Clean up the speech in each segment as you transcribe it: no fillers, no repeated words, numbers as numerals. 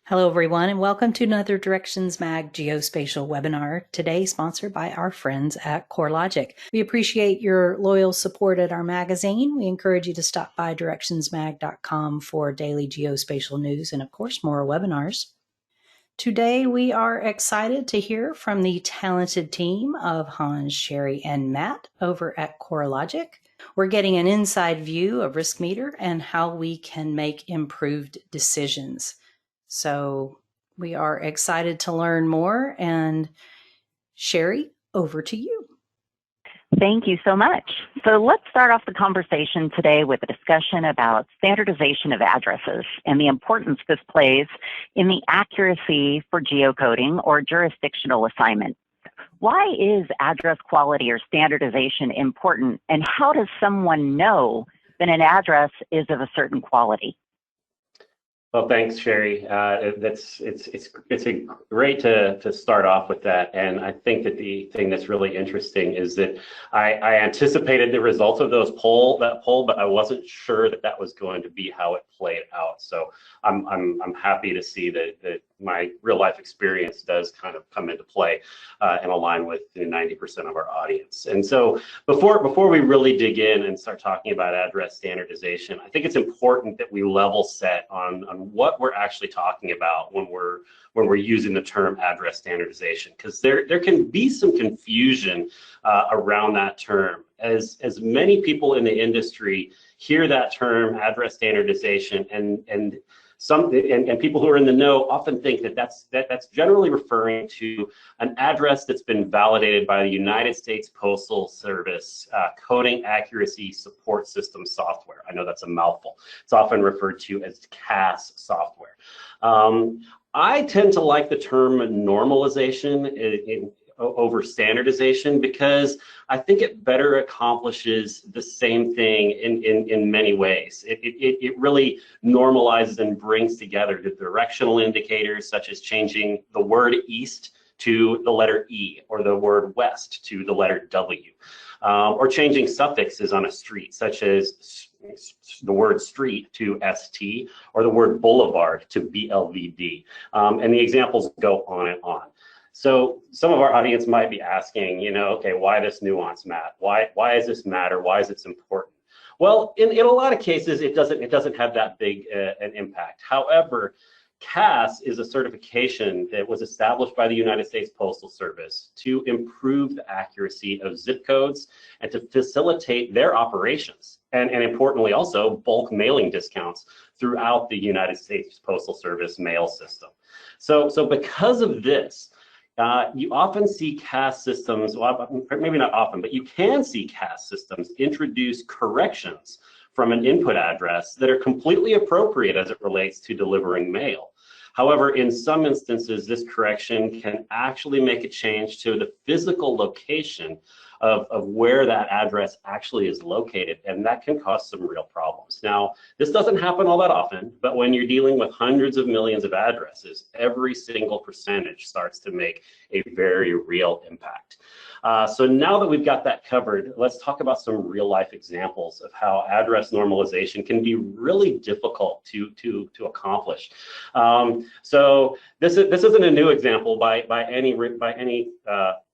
Hello, everyone, and welcome to another Directions Mag Geospatial webinar, today sponsored by our friends at CoreLogic. We appreciate your loyal support at our magazine. We encourage you to stop by directionsmag.com for daily geospatial news and, of course, more webinars. Today, we are excited to hear from the talented team of Hans, Sherry, and Matt over at CoreLogic. We're getting an inside view of Riskmeter and how we can make improved decisions. So we are excited to learn more. And Sherry, over to you. Thank you so much. So let's start off the conversation today with a discussion about standardization of addresses and the importance this plays in the accuracy for geocoding or jurisdictional assignment. Why is address quality or standardization important, and how does someone know that an address is of a certain quality? Well, thanks, Sherry. It's great to start off with that, and I think that the thing that's really interesting is that I anticipated the results of that poll, but I wasn't sure that was going to be how it played out. So I'm happy to see that my real life experience does kind of come into play and align with 90% of our audience. And so before we really dig in and start talking about address standardization, I think it's important that we level set on what we're actually talking about when we're using the term address standardization, because there can be some confusion around that term. As many people in the industry hear that term address standardization, and people who are in the know often think that's generally referring to an address that's been validated by the United States Postal Service Coding Accuracy Support System software. I know that's a mouthful. It's often referred to as CAS software. I tend to like the term normalization over standardization, because I think it better accomplishes the same thing in many ways. It really normalizes and brings together the directional indicators, such as changing the word east to the letter E, or the word west to the letter W, or changing suffixes on a street, such as the word street to ST, or the word boulevard to BLVD. And the examples go on and on. So some of our audience might be asking, okay, why this nuance, Matt? Why does this matter? Why is it important? Well, in a lot of cases, it doesn't have that big an impact. However, CAS is a certification that was established by the United States Postal Service to improve the accuracy of zip codes and to facilitate their operations, and importantly also bulk mailing discounts throughout the United States Postal Service mail system. So because of this, you often see CAS systems, well, maybe not often, but you can see CAS systems introduce corrections from an input address that are completely appropriate as it relates to delivering mail. However, in some instances, this correction can actually make a change to the physical location of where that address actually is located, and that can cause some real problems. Now, this doesn't happen all that often, but when you're dealing with hundreds of millions of addresses, every single percentage starts to make a very real impact. So now that we've got that covered, let's talk about some real life examples of how address normalization can be really difficult to accomplish. So this isn't a new example by any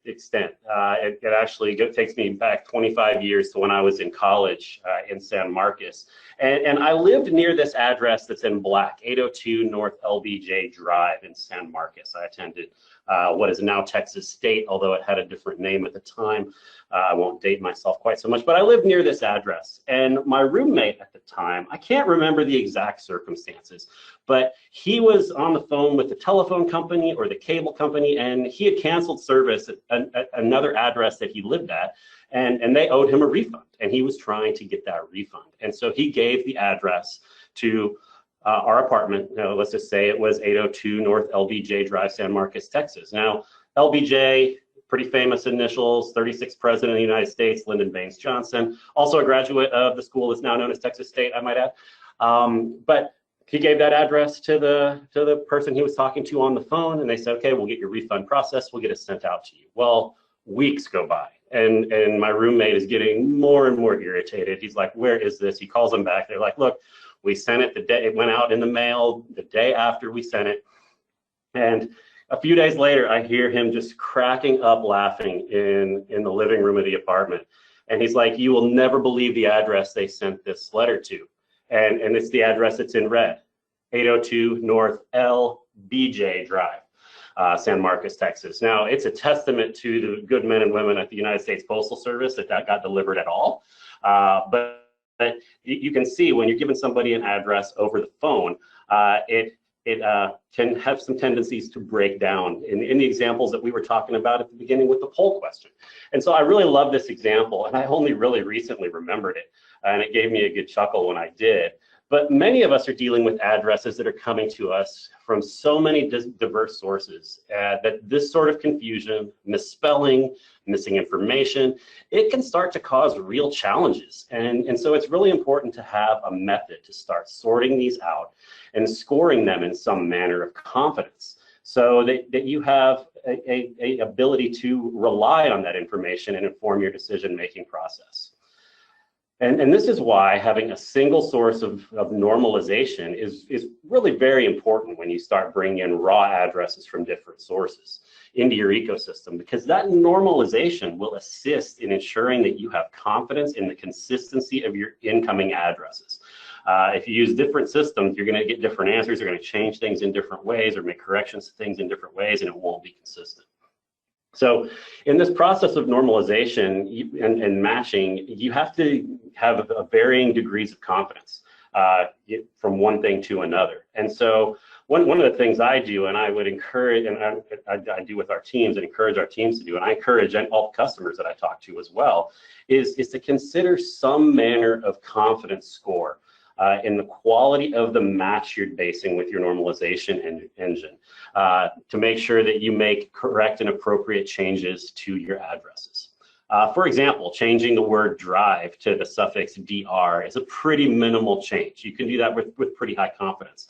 extent. It actually takes me back 25 years to when I was in college in San Marcos. And I lived near this address that's in black, 802 North LBJ Drive in San Marcos. I attended what is now Texas State, although it had a different name at the time. I won't date myself quite so much, but I lived near this address. And my roommate at the time, I can't remember the exact circumstances, but he was on the phone with the telephone company or the cable company, and he had canceled service at another address that he lived at, and they owed him a refund, and he was trying to get that refund. And so he gave the address to our apartment. Let's just say it was 802 North LBJ Drive, San Marcos, Texas. Now, LBJ, pretty famous initials, 36th President of the United States, Lyndon Baines Johnson, also a graduate of the school that's now known as Texas State, I might add. But he gave that address to the person he was talking to on the phone, and they said, okay, we'll get your refund processed, we'll get it sent out to you. Well, weeks go by, and my roommate is getting more and more irritated. He's like, where is this? He calls them back. They're like, look, we sent it the day it went out in the mail, the day after we sent it. And a few days later, I hear him just cracking up laughing in the living room of the apartment. And he's like, "You will never believe the address they sent this letter to." And it's the address that's in red, 802 North LBJ Drive, San Marcos, Texas. Now, it's a testament to the good men and women at the United States Postal Service that got delivered at all. But you can see when you're giving somebody an address over the phone, it can have some tendencies to break down in the examples that we were talking about at the beginning with the poll question. And so I really love this example, and I only really recently remembered it, and it gave me a good chuckle when I did. But many of us are dealing with addresses that are coming to us from so many diverse sources that this sort of confusion, misspelling, missing information, it can start to cause real challenges. And so it's really important to have a method to start sorting these out and scoring them in some manner of confidence, so that you have a ability to rely on that information and inform your decision-making process. And this is why having a single source of normalization is really very important when you start bringing in raw addresses from different sources into your ecosystem, because that normalization will assist in ensuring that you have confidence in the consistency of your incoming addresses. If you use different systems, you're going to get different answers. You're going to change things in different ways or make corrections to things in different ways, and it won't be consistent. So in this process of normalization and matching, you have to have varying degrees of confidence from one thing to another. And so one of the things I do, and I would encourage, and I do with our teams and encourage our teams to do, and I encourage all customers that I talk to as well, is to consider some manner of confidence score in the quality of the match you're basing with your normalization engine, to make sure that you make correct and appropriate changes to your addresses. For example, changing the word drive to the suffix DR is a pretty minimal change. You can do that with pretty high confidence.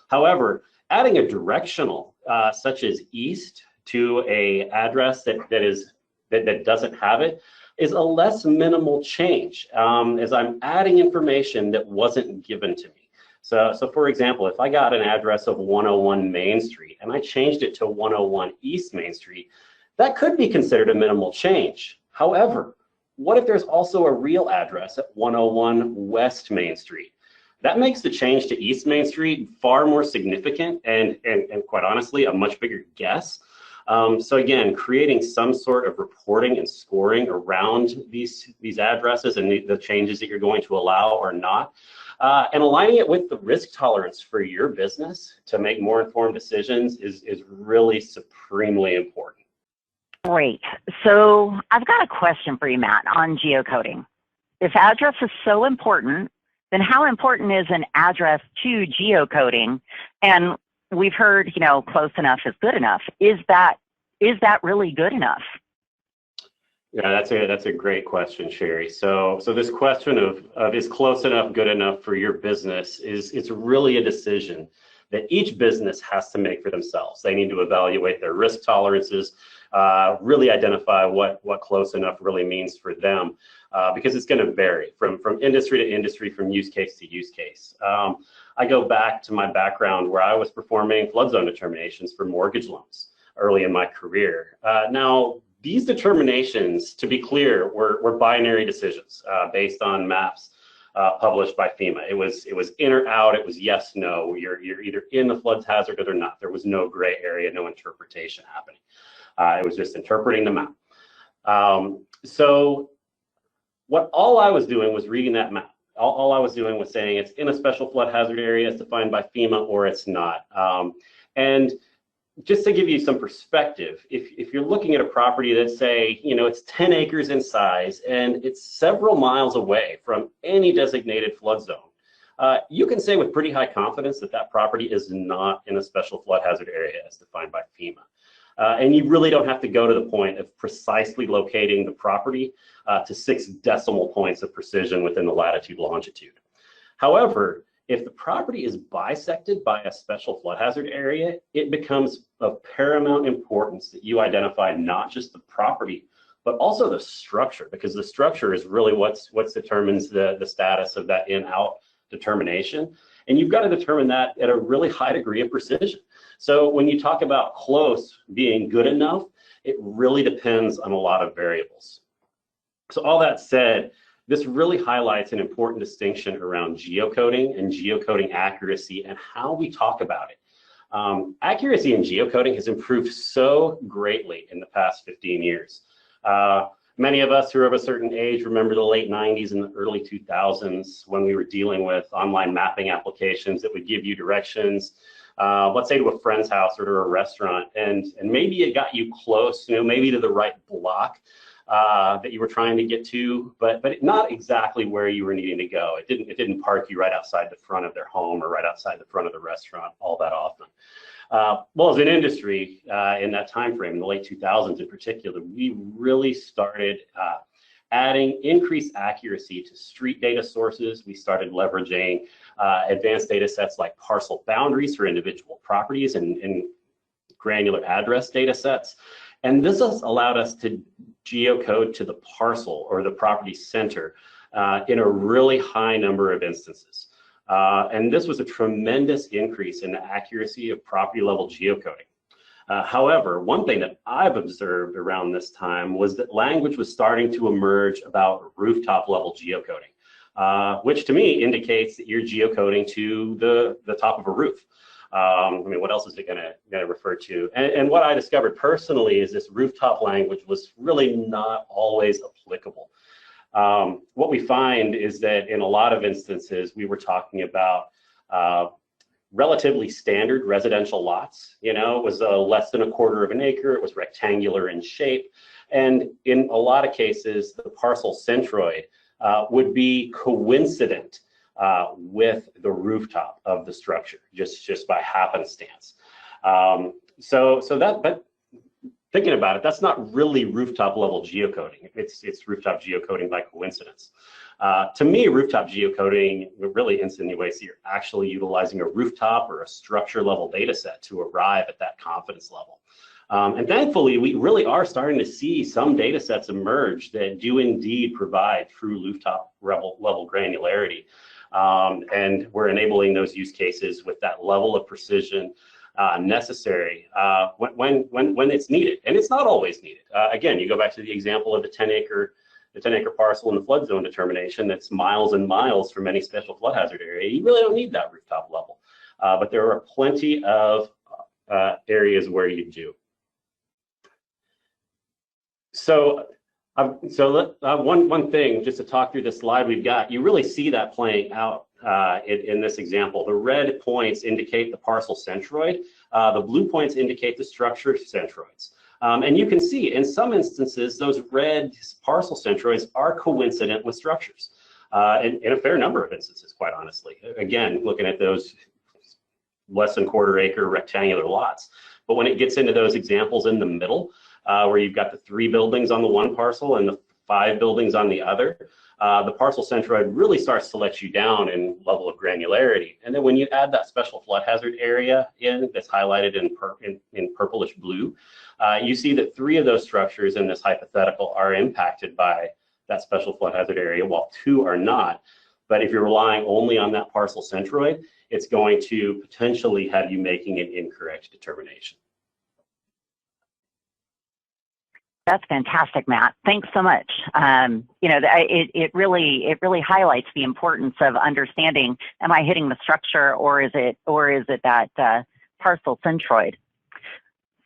However, adding a directional such as east to a address that doesn't have it is a less minimal change, as I'm adding information that wasn't given to me. So for example, if I got an address of 101 Main Street and I changed it to 101 East Main Street, that could be considered a minimal change. However, what if there's also a real address at 101 West Main Street? That makes the change to East Main Street far more significant and quite honestly, a much bigger guess. So again, creating some sort of reporting and scoring around these addresses and the changes that you're going to allow or not, and aligning it with the risk tolerance for your business to make more informed decisions is really supremely important. Great. So I've got a question for you, Matt, on geocoding. If address is so important, then how important is an address to geocoding? And we've heard, close enough is good enough. Is that really good enough? Yeah, that's a great question, Sherry. So this question of is close enough good enough for your business it's really a decision that each business has to make for themselves. They need to evaluate their risk tolerances, really identify what close enough really means for them, because it's going to vary from industry to industry, from use case to use case. I go back to my background where I was performing flood zone determinations for mortgage loans early in my career. Now, these determinations, to be clear, were binary decisions based on maps published by FEMA. It was in or out. It was yes, no. You're either in the flood hazard or not. There was no gray area, no interpretation happening. It was just interpreting the map. So all I was doing was reading that map. All I was doing was saying it's in a special flood hazard area, it's defined by FEMA, or it's not. And just to give you some perspective, if you're looking at a property that say, it's 10 acres in size and it's several miles away from any designated flood zone, you can say with pretty high confidence that property is not in a special flood hazard area as defined by FEMA. And you really don't have to go to the point of precisely locating the property to 6 decimal points of precision within the latitude, longitude. However, if the property is bisected by a special flood hazard area, it becomes of paramount importance that you identify not just the property, but also the structure, because the structure is really what determines the status of that in-out determination. And you've got to determine that at a really high degree of precision. So when you talk about close being good enough, it really depends on a lot of variables. So all that said, this really highlights an important distinction around geocoding and geocoding accuracy and how we talk about it. Accuracy in geocoding has improved so greatly in the past 15 years. Many of us who are of a certain age remember the late 90s and the early 2000s when we were dealing with online mapping applications that would give you directions, let's say to a friend's house or to a restaurant, and maybe it got you close, maybe to the right block that you were trying to get to, but not exactly where you were needing to go. It didn't park you right outside the front of their home or right outside the front of the restaurant all that often. Well, as an industry, in that time frame, in the late 2000s in particular, we really started adding increased accuracy to street data sources. We started leveraging advanced data sets like parcel boundaries for individual properties and granular address data sets. And this has allowed us to geocode to the parcel or the property center in a really high number of instances. And this was a tremendous increase in the accuracy of property level geocoding. However, one thing that I've observed around this time was that language was starting to emerge about rooftop level geocoding, which to me indicates that you're geocoding to the top of a roof. I mean, what else is it gonna refer to? And what I discovered personally is this rooftop language was really not always applicable. What we find is that in a lot of instances, we were talking about relatively standard residential lots. It was less than 1/4 of an acre. It was rectangular in shape. And in a lot of cases, the parcel centroid would be coincident with the rooftop of the structure, just by happenstance. But thinking about it, that's not really rooftop level geocoding. It's rooftop geocoding by coincidence. To me, rooftop geocoding really insinuates that you're actually utilizing a rooftop or a structure level data set to arrive at that confidence level. And thankfully, we really are starting to see some data sets emerge that do indeed provide true rooftop level granularity. And we're enabling those use cases with that level of precision necessary when it's needed, and it's not always needed. Again, you go back to the example of the 10-acre parcel in the flood zone determination that's miles and miles from any special flood hazard area. You really don't need that rooftop level, but there are plenty of areas where you do. So one thing, just to talk through the slide we've got, you really see that playing out in this example. The red points indicate the parcel centroid. The blue points indicate the structure centroids. And you can see in some instances, those red parcel centroids are coincident with structures. In a fair number of instances, quite honestly. Again, looking at those less than 1/4 acre rectangular lots. But when it gets into those examples in the middle, where you've got the 3 buildings on the one parcel and the 5 buildings on the other, the parcel centroid really starts to let you down in level of granularity. And then when you add that special flood hazard area in, that's highlighted in purplish blue, you see that 3 of those structures in this hypothetical are impacted by that special flood hazard area, while 2 are not. But if you're relying only on that parcel centroid, it's going to potentially have you making an incorrect determination. That's fantastic, Matt. Thanks so much. It really highlights the importance of understanding: am I hitting the structure, or is it that parcel centroid?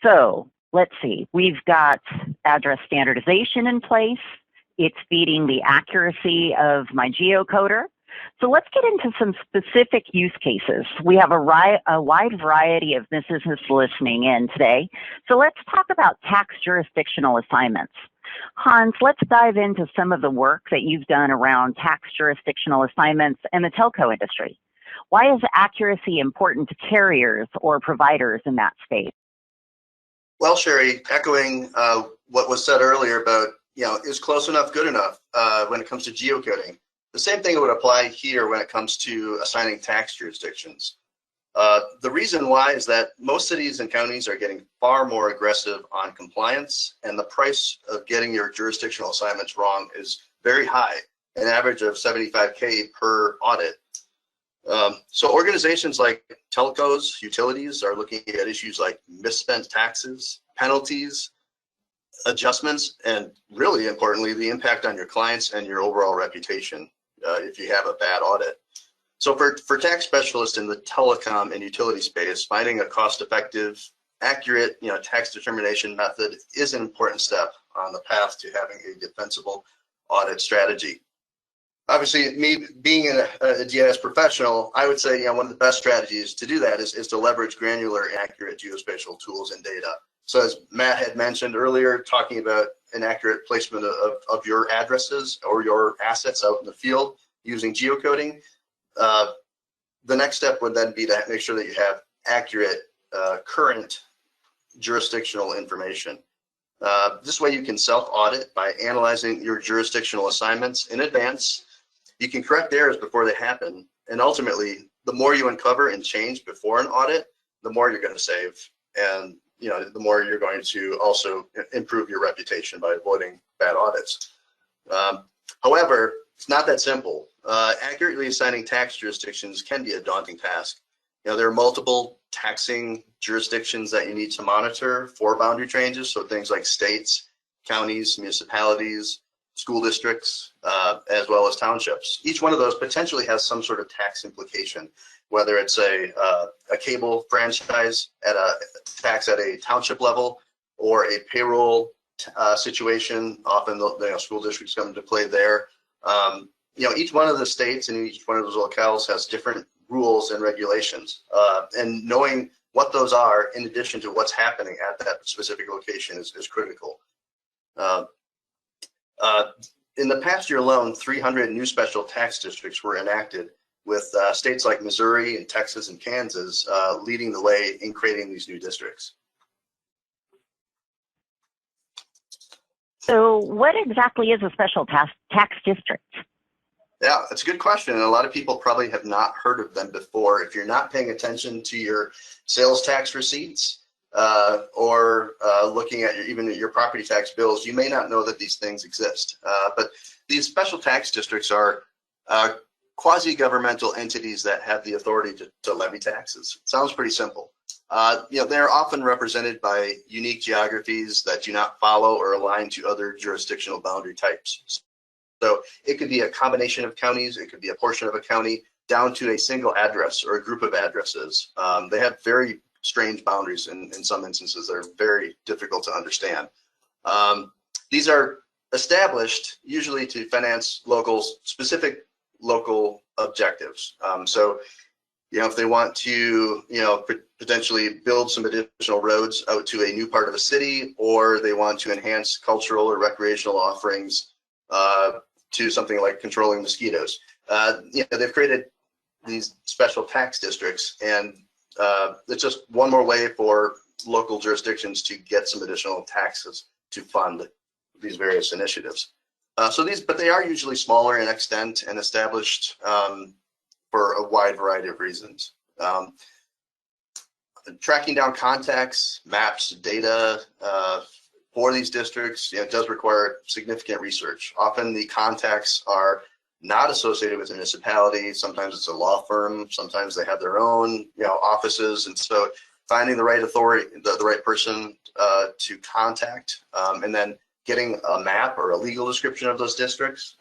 So let's see. We've got address standardization in place. It's feeding the accuracy of my geocoder. So let's get into some specific use cases. We have a wide variety of businesses listening in today. So let's talk about tax jurisdictional assignments. Hans, let's dive into some of the work that you've done around tax jurisdictional assignments in the telco industry. Why is accuracy important to carriers or providers in that space? Well, Sherry, echoing what was said earlier about, is close enough good enough when it comes to geocoding? The same thing would apply here when it comes to assigning tax jurisdictions. The reason why is that most cities and counties are getting far more aggressive on compliance, and the price of getting your jurisdictional assignments wrong is very high, an average of $75K per audit. So organizations like telcos, utilities are looking at issues like misspent taxes, penalties, adjustments, and really importantly, the impact on your clients and your overall reputation if you have a bad audit. So for tax specialists in the telecom and utility space, finding a cost-effective, accurate, tax determination method is an important step on the path to having a defensible audit strategy. Obviously, me being a GIS professional, I would say one of the best strategies to do that is to leverage granular and accurate geospatial tools and data. So as Matt had mentioned earlier, talking about an accurate placement of your addresses or your assets out in the field using geocoding, the next step would then be to make sure that you have accurate, current jurisdictional information. This way you can self-audit by analyzing your jurisdictional assignments in advance. You can correct errors before they happen. And ultimately, the more you uncover and change before an audit, the more you're going to save. And the more you're going to also improve your reputation by avoiding bad audits. However, it's not that simple. Accurately assigning tax jurisdictions can be a daunting task. There are multiple taxing jurisdictions that you need to monitor for boundary changes. So things like states, counties, municipalities, school districts, as well as townships. Each one of those potentially has some sort of tax implication, whether it's a cable franchise at a tax at a township level or a payroll situation. Often the school districts come into play there. Each one of the states and each one of those locales has different rules and regulations, and knowing what those are in addition to what's happening at that specific location is critical. In the past year alone, 300 new special tax districts were enacted, with states like Missouri and Texas and Kansas leading the way in creating these new districts. So what exactly is a special tax district? Yeah, that's a good question. And a lot of people probably have not heard of them before. If you're not paying attention to your sales tax receipts or looking at even your property tax bills, you may not know that these things exist. But these special tax districts are quasi-governmental entities that have the authority to levy taxes. It sounds pretty simple. They're often represented by unique geographies that do not follow or align to other jurisdictional boundary types. So it could be a combination of counties, it could be a portion of a county, down to a single address or a group of addresses. They have very strange boundaries in some instances that are very difficult to understand. These are established usually to finance specific local objectives. If they want to, potentially build some additional roads out to a new part of a city, or they want to enhance cultural or recreational offerings to something like controlling mosquitoes. They've created these special tax districts, and it's just one more way for local jurisdictions to get some additional taxes to fund these various initiatives. But they are usually smaller in extent and established for a wide variety of reasons. Tracking down contacts, maps, data for these districts, it does require significant research. Often the contacts are not associated with a municipality. Sometimes it's a law firm. Sometimes they have their own, offices. And so finding the right authority, the right person to contact, and then getting a map or a legal description of those districts,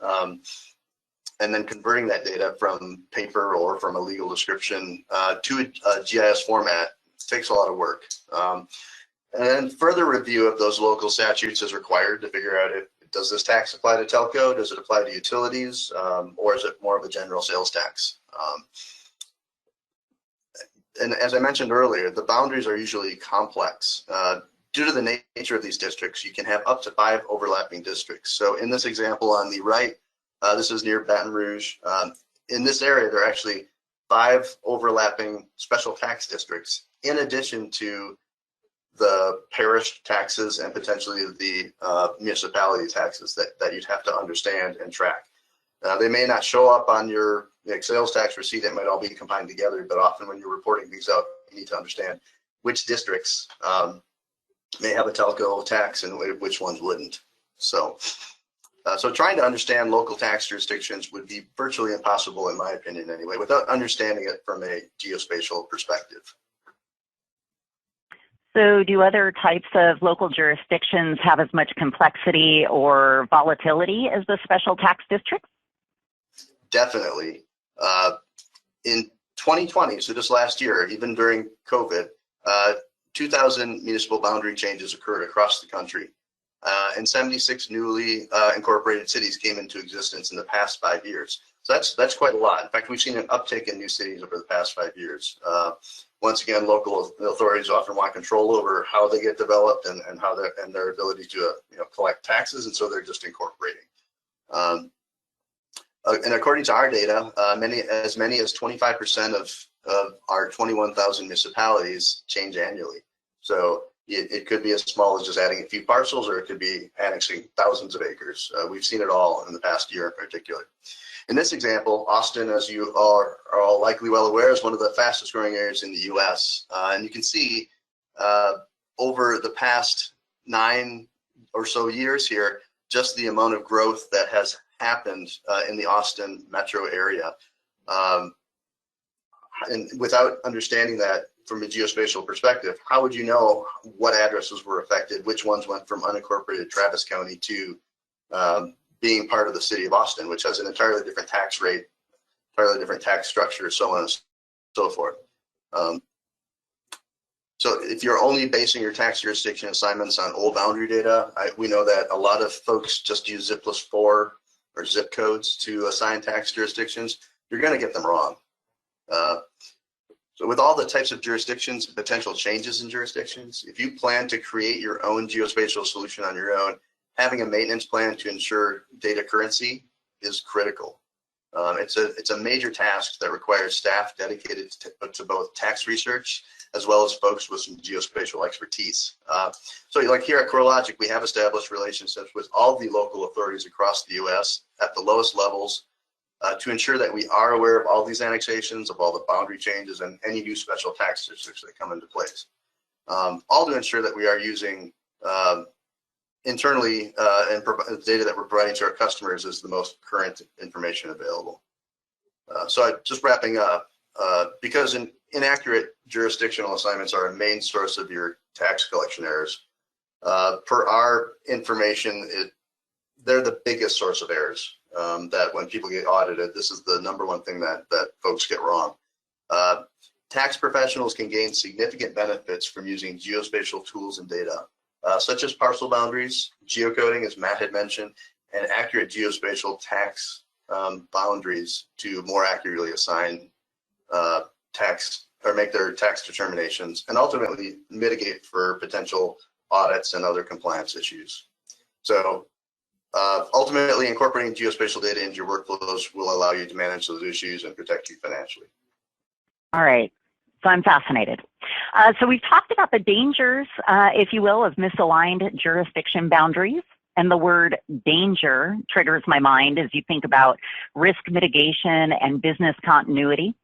and then converting that data from paper or from a legal description to a GIS format takes a lot of work. And then further review of those local statutes is required to figure out does this tax apply to telco, does it apply to utilities, or is it more of a general sales tax? And as I mentioned earlier, the boundaries are usually complex. Due to the nature of these districts, you can have up to 5 overlapping districts. So in this example on the right, this is near Baton Rouge. In this area, there are actually 5 overlapping special tax districts, in addition to the parish taxes and potentially the municipality taxes that you'd have to understand and track. They may not show up on your sales tax receipt. It might all be combined together, but often when you're reporting things out, you need to understand which districts may have a telco tax and which ones wouldn't. So So trying to understand local tax jurisdictions would be virtually impossible, in my opinion anyway, without understanding it from a geospatial perspective. So do other types of local jurisdictions have as much complexity or volatility as the special tax districts? Definitely. In 2020, so just last year, even during COVID, 2,000 municipal boundary changes occurred across the country. And 76 newly incorporated cities came into existence in the past 5 years. So that's quite a lot. In fact, we've seen an uptick in new cities over the past 5 years. Once again, local authorities often want control over how they get developed and how their ability to collect taxes, and so they're just incorporating. And according to our data, as many as 25% of our 21,000 municipalities change annually. So it could be as small as just adding a few parcels, or it could be annexing thousands of acres. We've seen it all in the past year in particular. In this example, Austin, as you are all likely well aware, is one of the fastest growing areas in the US. And you can see over the past 9 or so years here, just the amount of growth that has happened in the Austin metro area. And without understanding that from a geospatial perspective, how would you know what addresses were affected, which ones went from unincorporated Travis County to being part of the city of Austin, which has an entirely different tax rate, entirely different tax structure, so on and so forth. So if you're only basing your tax jurisdiction assignments on old boundary data, we know that a lot of folks just use zip+4 or zip codes to assign tax jurisdictions. You're going to get them wrong. So with all the types of jurisdictions, potential changes in jurisdictions, if you plan to create your own geospatial solution on your own, having a maintenance plan to ensure data currency is critical. It's a major task that requires staff dedicated to both tax research as well as folks with some geospatial expertise. So like here at CoreLogic, we have established relationships with all the local authorities across the US at the lowest levels to ensure that we are aware of all these annexations, of all the boundary changes, and any new special tax districts that come into place. All to ensure that we are using internally and the data that we're providing to our customers is the most current information available. So just wrapping up, because inaccurate jurisdictional assignments are a main source of your tax collection errors. Per our information, they're the biggest source of errors. That when people get audited, this is the #1 thing that folks get wrong. Tax professionals can gain significant benefits from using geospatial tools and data, such as parcel boundaries, geocoding, as Matt had mentioned, and accurate geospatial tax boundaries to more accurately assign tax or make their tax determinations, and ultimately mitigate for potential audits and other compliance issues. So ultimately, incorporating geospatial data into your workflows will allow you to manage those issues and protect you financially. All right. So I'm fascinated. So we've talked about the dangers, if you will, of misaligned jurisdiction boundaries. And the word danger triggers my mind as you think about risk mitigation and business continuity.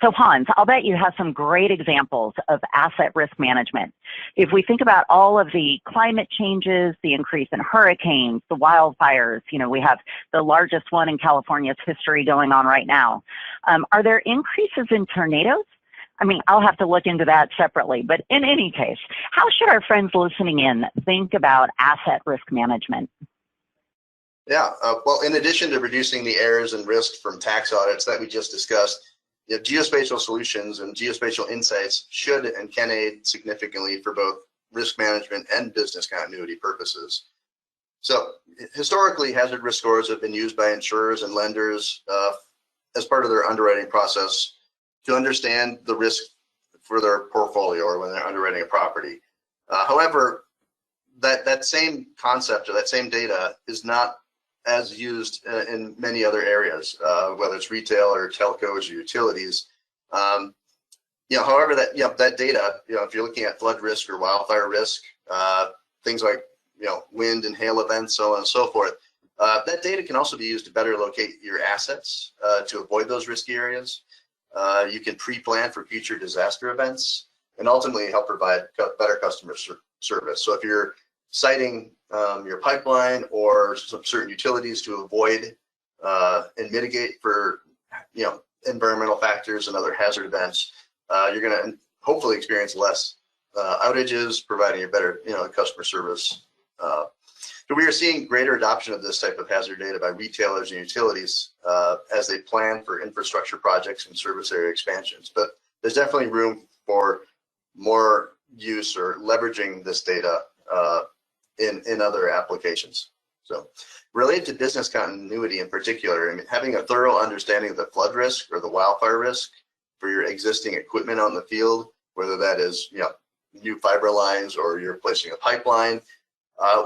So Hans, I'll bet you have some great examples of asset risk management. If we think about all of the climate changes, the increase in hurricanes, the wildfires, we have the largest one in California's history going on right now. Are there increases in tornadoes? I mean, I'll have to look into that separately, but in any case, how should our friends listening in think about asset risk management? Yeah, well, in addition to reducing the errors and risk from tax audits that we just discussed, geospatial solutions and geospatial insights should and can aid significantly for both risk management and business continuity purposes. So historically, hazard risk scores have been used by insurers and lenders as part of their underwriting process to understand the risk for their portfolio or when they're underwriting a property. However, that same concept or that same data is not as used in many other areas, whether it's retail or telcos or utilities. However, that data, if you're looking at flood risk or wildfire risk, things like wind and hail events, so on and so forth, that data can also be used to better locate your assets to avoid those risky areas. You can pre-plan for future disaster events and ultimately help provide better customer service. So if you're siting your pipeline or some certain utilities to avoid and mitigate for environmental factors and other hazard events, you're going to hopefully experience less outages, providing a better customer service. So we are seeing greater adoption of this type of hazard data by retailers and utilities as they plan for infrastructure projects and service area expansions. But there's definitely room for more use or leveraging this data in other applications. So related to business continuity in particular, I mean, having a thorough understanding of the flood risk or the wildfire risk for your existing equipment out in the field, whether that is new fiber lines or you're placing a pipeline,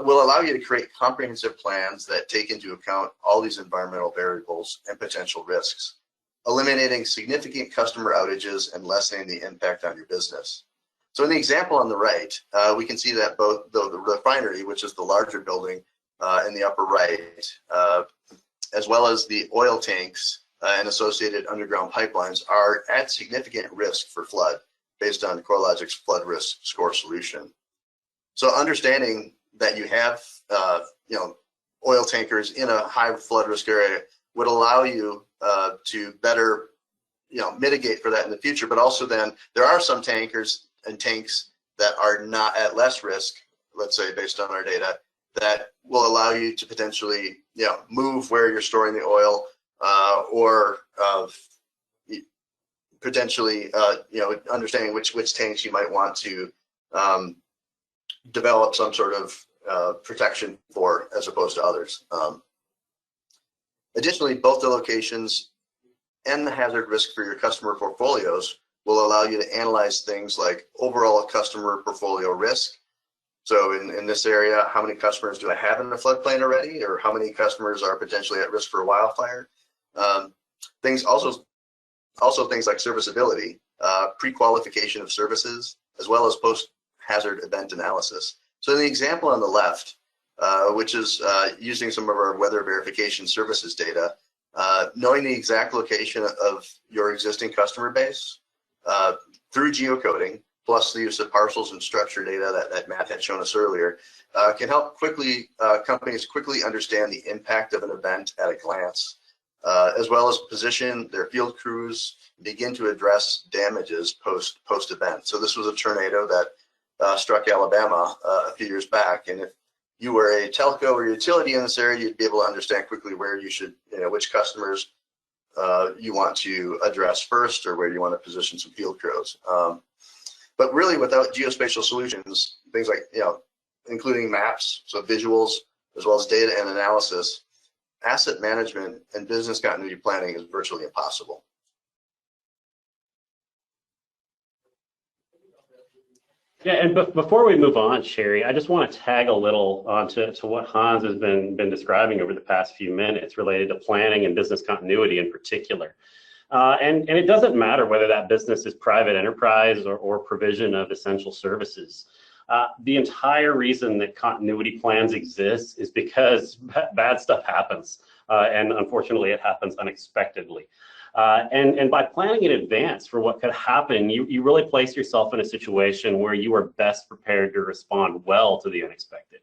will allow you to create comprehensive plans that take into account all these environmental variables and potential risks, eliminating significant customer outages and lessening the impact on your business. So in the example on the right, we can see that both the refinery, which is the larger building in the upper right, as well as the oil tanks and associated underground pipelines are at significant risk for flood based on CoreLogic's flood risk score solution. So understanding that you have oil tankers in a high flood risk area would allow you to better mitigate for that in the future. But also then there are some tankers and tanks that are not at less risk, let's say based on our data, that will allow you to potentially move where you're storing the oil or potentially understanding which tanks you might want to develop some sort of protection for as opposed to others. Additionally, both the locations and the hazard risk for your customer portfolios will allow you to analyze things like overall customer portfolio risk. So in this area, how many customers do I have in the floodplain already, or how many customers are potentially at risk for a wildfire? Things like serviceability, pre-qualification of services, as well as post-hazard event analysis. So in the example on the left, which is using some of our weather verification services data, knowing the exact location of your existing customer base through geocoding, plus the use of parcels and structure data that Matt had shown us earlier, can help companies quickly understand the impact of an event at a glance, as well as position their field crews, begin to address damages post-event. So this was a tornado that struck Alabama a few years back, and if you were a telco or utility in this area, you'd be able to understand quickly where you should, which customers you want to address first, or where you want to position some field crews. But really, without geospatial solutions, things like including maps, so visuals, as well as data and analysis, asset management and business continuity planning is virtually impossible. Yeah, and before we move on, Sherry, I just want to tag a little onto what Hans has been describing over the past few minutes related to planning and business continuity in particular. And it doesn't matter whether that business is private enterprise or provision of essential services. The entire reason that continuity plans exist is because bad stuff happens, and unfortunately it happens unexpectedly. And by planning in advance for what could happen, you really place yourself in a situation where you are best prepared to respond well to the unexpected.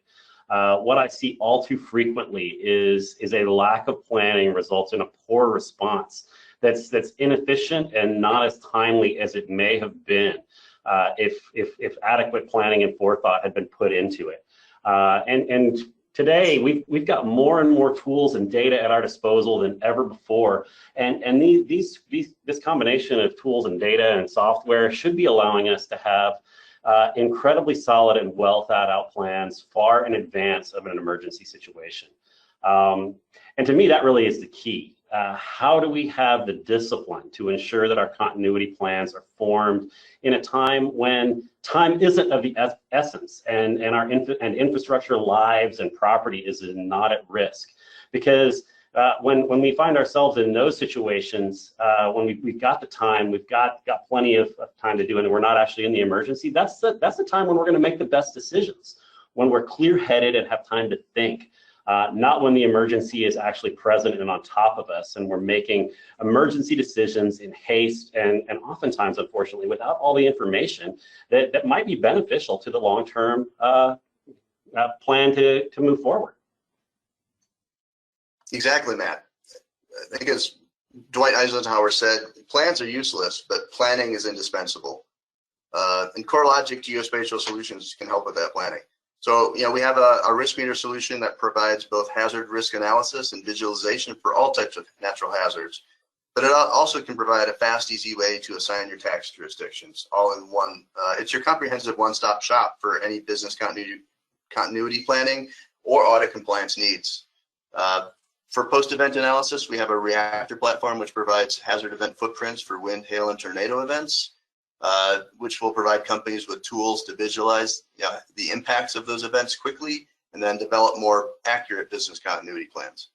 What I see all too frequently is a lack of planning results in a poor response that's inefficient and not as timely as it may have been if adequate planning and forethought had been put into it. And today, we've got more and more tools and data at our disposal than ever before, and this combination of tools and data and software should be allowing us to have incredibly solid and well thought out plans far in advance of an emergency situation. And to me, that really is the key. How do we have the discipline to ensure that our continuity plans are formed in a time when time isn't of the essence and our infrastructure lives and property is not at risk? Because when we find ourselves in those situations, when we've got the time, we've got plenty of time to do it, and we're not actually in the emergency, that's the time when we're going to make the best decisions, when we're clear-headed and have time to think. Not when the emergency is actually present and on top of us, and we're making emergency decisions in haste and oftentimes, unfortunately, without all the information that might be beneficial to the long-term plan to move forward. Exactly, Matt. I think as Dwight Eisenhower said, plans are useless, but planning is indispensable. And CoreLogic geospatial solutions can help with that planning. So, we have a Riskmeter solution that provides both hazard risk analysis and visualization for all types of natural hazards. But it also can provide a fast, easy way to assign your tax jurisdictions all in one. It's your comprehensive one-stop shop for any business continuity planning or audit compliance needs. For post-event analysis, we have a reactor platform which provides hazard event footprints for wind, hail, and tornado events, which will provide companies with tools to visualize the impacts of those events quickly and then develop more accurate business continuity plans.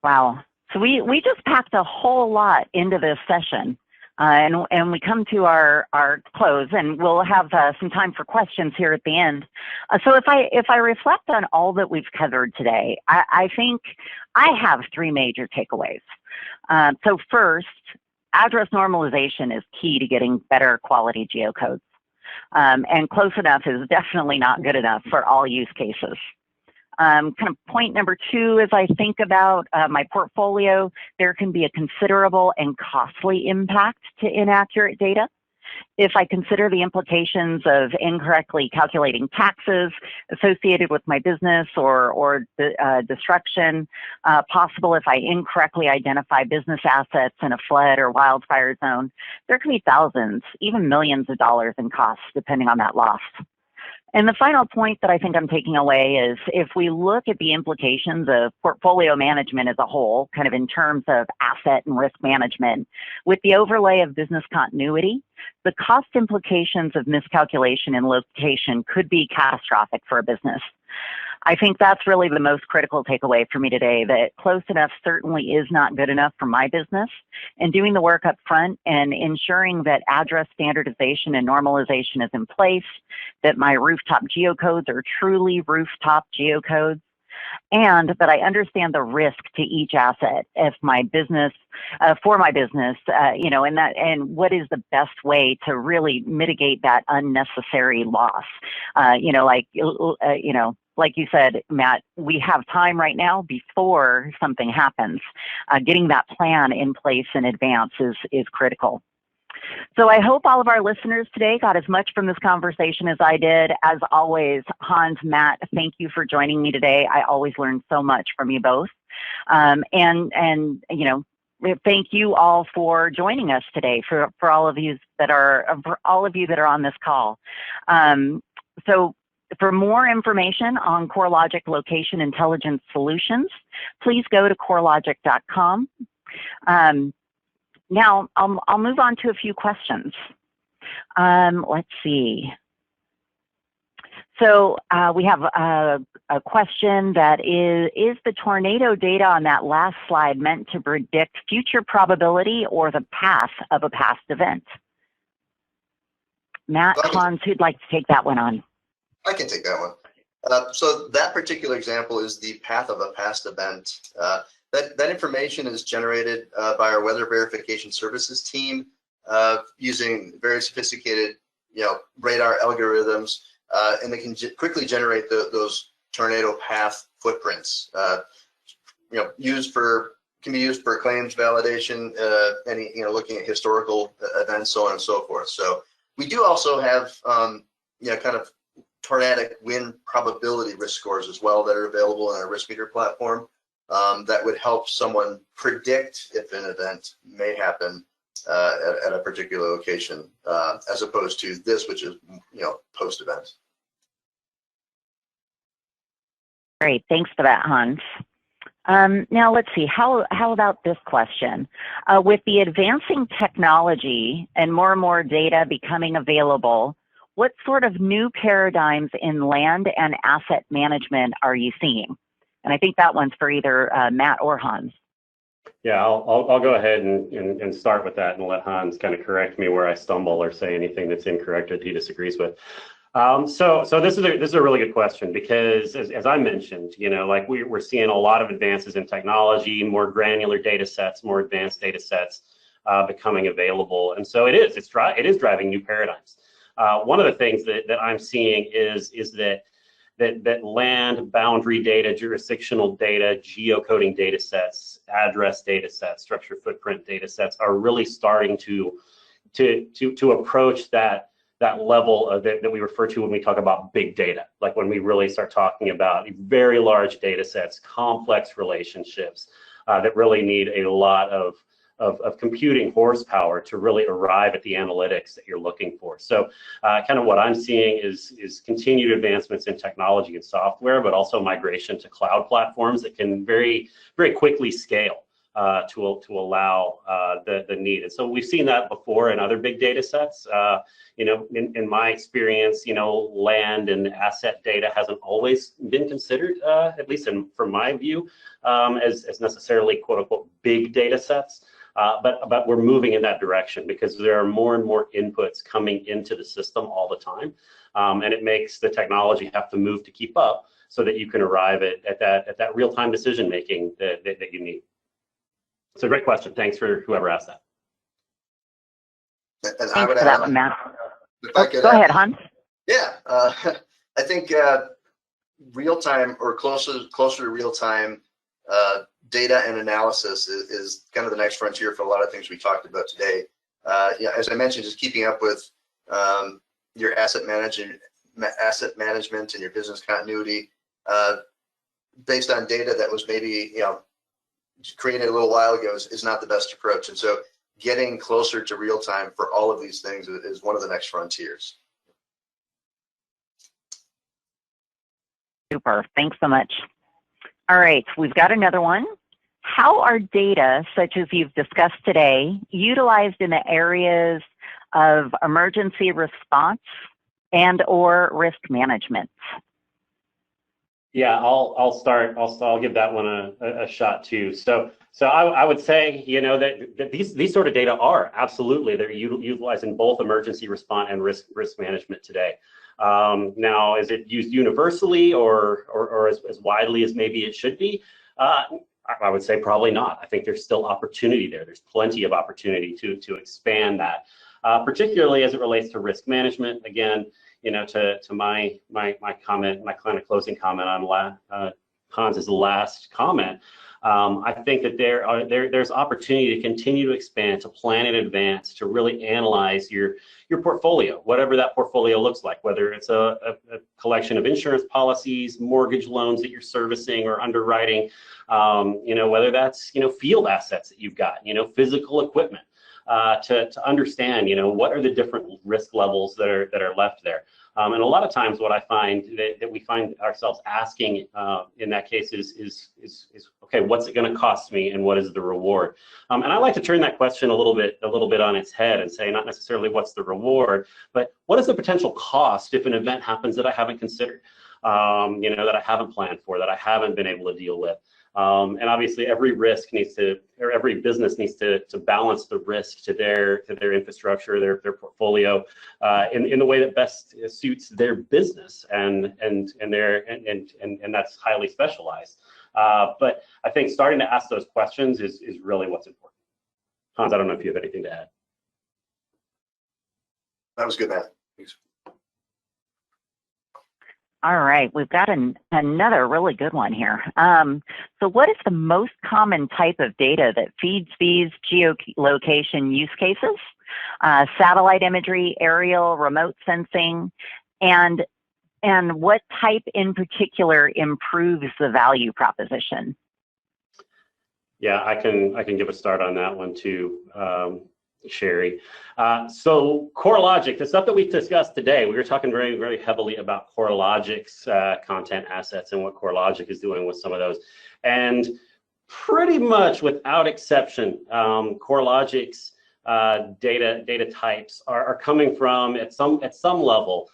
Wow. So we just packed a whole lot into this session. And we come to our close, and we'll have some time for questions here at the end. So if I reflect on all that we've covered today, I think I have three major takeaways. So first, address normalization is key to getting better quality geocodes. And close enough is definitely not good enough for all use cases. Kind of point number two, as I think about my portfolio, there can be a considerable and costly impact to inaccurate data. If I consider the implications of incorrectly calculating taxes associated with my business or destruction possible if I incorrectly identify business assets in a flood or wildfire zone, there can be thousands, even millions of dollars in costs depending on that loss. And the final point that I think I'm taking away is if we look at the implications of portfolio management as a whole, kind of in terms of asset and risk management, with the overlay of business continuity, the cost implications of miscalculation in location could be catastrophic for a business. I think that's really the most critical takeaway for me today, that close enough certainly is not good enough for my business, and doing the work up front and ensuring that address standardization and normalization is in place, that my rooftop geocodes are truly rooftop geocodes, and that I understand the risk to each asset if my business, for my business, and what is the best way to really mitigate that unnecessary loss. Like you said, Matt, we have time right now before something happens. Getting that plan in place in advance is critical. So I hope all of our listeners today got as much from this conversation as I did. As always, Hans, Matt, thank you for joining me today. I always learn so much from you both. Thank you all for joining us today, for all of you that are on this call. So for more information on CoreLogic Location Intelligence Solutions, please go to corelogic.com. Now, I'll move on to a few questions. Let's see. So we have a question that is the tornado data on that last slide meant to predict future probability or the path of a past event? Matt, Hans, who'd like to take that one on? I can take that one. So that particular example is the path of a past event. That information is generated by our weather verification services team using very sophisticated, radar algorithms, and they can quickly generate those tornado path footprints. Can be used for claims validation, looking at historical events, so on and so forth. So we do also have, kind of tornadic wind probability risk scores as well that are available in our Riskmeter platform that would help someone predict if an event may happen at a particular location, as opposed to this, which is post-event. Great, thanks for that, Hans. Now let's see, how about this question? With the advancing technology and more data becoming available, what sort of new paradigms in land and asset management are you seeing? And I think that one's for either Matt or Hans. Yeah, I'll go ahead and start with that and let Hans kind of correct me where I stumble or say anything that's incorrect or that he disagrees with. So this is a really good question, because as I mentioned, like we're seeing a lot of advances in technology, more granular data sets, more advanced data sets becoming available, and so it is driving new paradigms. one of the things that I'm seeing is that land boundary data, jurisdictional data, geocoding data sets, address data sets, structure footprint data sets are really starting to approach that level of that we refer to when we talk about big data, like when we really start talking about very large data sets, complex relationships that really need a lot of computing horsepower to really arrive at the analytics that you're looking for. So kind of what I'm seeing is continued advancements in technology and software, but also migration to cloud platforms that can very, very quickly scale to allow the need. And so we've seen that before in other big data sets. In my experience, land and asset data hasn't always been considered, at least from my view, as necessarily quote unquote big data sets. But we're moving in that direction because there are more and more inputs coming into the system all the time. And it makes the technology have to move to keep up so that you can arrive at that real-time decision making that you need. It's a great question. Thanks for whoever asked that. And I would add that one, Matt. Go ahead, Hans. Yeah, I think real-time or closer to real-time data and analysis is kind of the next frontier for a lot of things we talked about today. As I mentioned, just keeping up with your asset management and your business continuity based on data that was maybe created a little while ago is not the best approach. And so getting closer to real time for all of these things is one of the next frontiers. Super, thanks so much. All right, we've got another one. How are data, such as you've discussed today, utilized in the areas of emergency response and/or risk management? Yeah, I'll start. I'll give that one a shot too. So I would say, that these sort of data are absolutely, they're utilized in both emergency response and risk management today. Now, is it used universally or as widely as maybe it should be? I would say probably not. I think there's still opportunity there. There's plenty of opportunity to expand that, particularly as it relates to risk management. Again, to my comment, my kind of closing comment on Hans's last comment. I think that there's opportunity to continue to expand, to plan in advance, to really analyze your portfolio, whatever that portfolio looks like, whether it's a collection of insurance policies, mortgage loans that you're servicing or underwriting, whether that's field assets that you've got, physical equipment, to understand what are the different risk levels that are left there. And a lot of times what I find that we find ourselves asking in that case is okay, what's it going to cost me and what is the reward? And I like to turn that question a little bit on its head and say not necessarily what's the reward, but what is the potential cost if an event happens that I haven't considered, that I haven't planned for, that I haven't been able to deal with. And obviously every business needs to balance the risk to their infrastructure, their portfolio, in the way that best suits their business, and that's highly specialized. But I think starting to ask those questions is really what's important. Hans, I don't know if you have anything to add. That was good, Matt. Thanks. All right, we've got another really good one here. So what is the most common type of data that feeds these geolocation use cases? Satellite imagery, aerial, remote sensing, and what type in particular improves the value proposition? Yeah, I can give a start on that one too, Sherry. So CoreLogic, the stuff that we discussed today, we were talking very, very heavily about CoreLogic's content assets and what CoreLogic is doing with some of those. And pretty much without exception, CoreLogic's data types are coming from, at some level,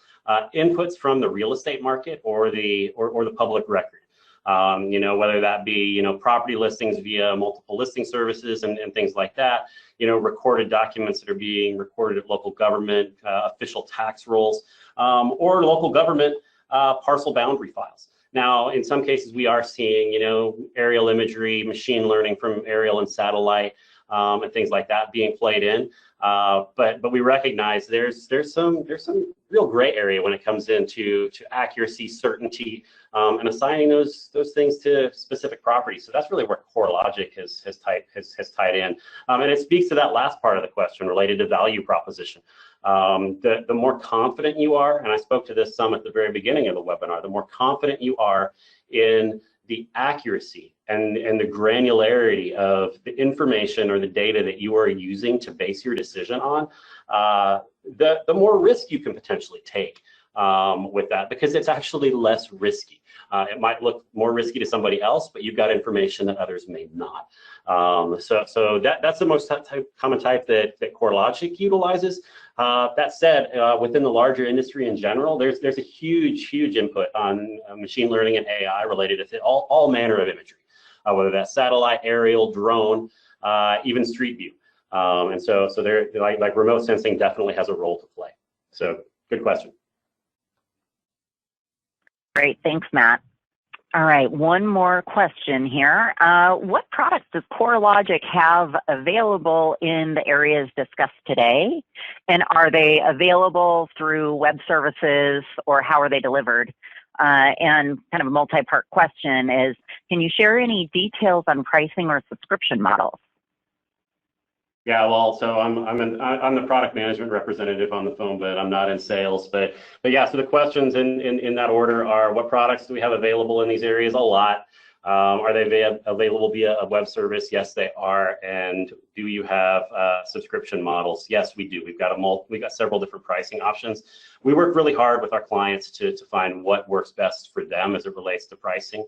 inputs from the real estate market or the public record. Whether that be, property listings via multiple listing services and things like that, recorded documents that are being recorded at local government, official tax rolls, or local government parcel boundary files. Now, in some cases, we are seeing, aerial imagery, machine learning from aerial and satellite, and things like that being played in. But we recognize there's some real gray area when it comes into accuracy, certainty, and assigning those things to specific properties. So that's really where CoreLogic has tied in, and it speaks to that last part of the question related to value proposition. The more confident you are, and I spoke to this some at the very beginning of the webinar, the more confident you are in the accuracy and the granularity of the information or the data that you are using to base your decision on, the more risk you can potentially take with that, because it's actually less risky. It might look more risky to somebody else, but you've got information that others may not. So that's the most common type that CoreLogic utilizes. That said, within the larger industry in general, there's a huge input on machine learning and AI related to all manner of imagery, whether that's satellite, aerial, drone, even street view. And so they're like remote sensing definitely has a role to play. So good question. Great, thanks, Matt. All right, one more question here. What products does CoreLogic have available in the areas discussed today? And are they available through web services, or how are they delivered? And kind of a multi-part question is, can you share any details on pricing or subscription models? Yeah, well, so I'm the product management representative on the phone, but I'm not in sales. But yeah, so the questions in that order are: what products do we have available in these areas? A lot. Are they available via a web service? Yes, they are. And do you have subscription models? Yes, we do. We've got several different pricing options. We work really hard with our clients to find what works best for them as it relates to pricing,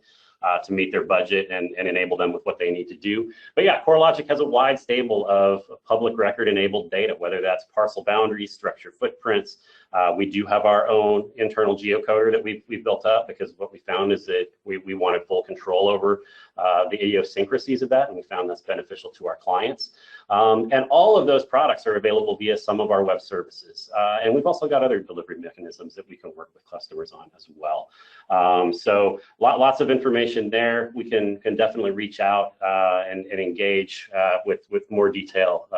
to meet their budget and enable them with what they need to do. But yeah, CoreLogic has a wide stable of public record enabled data, whether that's parcel boundaries, structure footprints. We do have our own internal geocoder that we've built up, because what we found is that we wanted full control over the idiosyncrasies of that, and we found that's beneficial to our clients. And all of those products are available via some of our web services. And we've also got other delivery mechanisms that we can work with customers on as well. So lots of information there. We can definitely reach out and engage with more detail.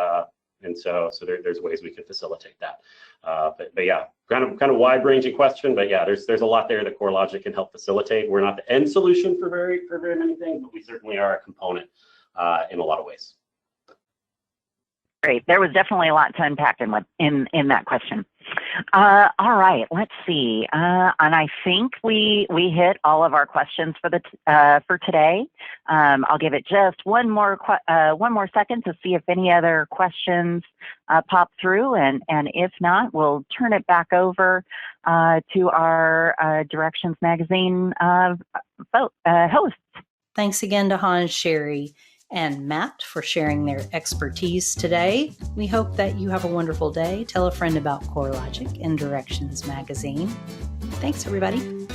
And so there's ways we can facilitate that. But yeah, kind of wide-ranging question. But yeah, there's a lot there that CoreLogic can help facilitate. We're not the end solution for very many things, but we certainly are a component in a lot of ways. Great. There was definitely a lot to unpack in that question. All right, let's see. And I think we hit all of our questions for today. I'll give it just one more second to see if any other questions pop through, and if not, we'll turn it back over to our Directions Magazine hosts. Thanks again to Hans, Sherry, and Matt for sharing their expertise today. We hope that you have a wonderful day. Tell a friend about CoreLogic and Directions Magazine. Thanks, everybody.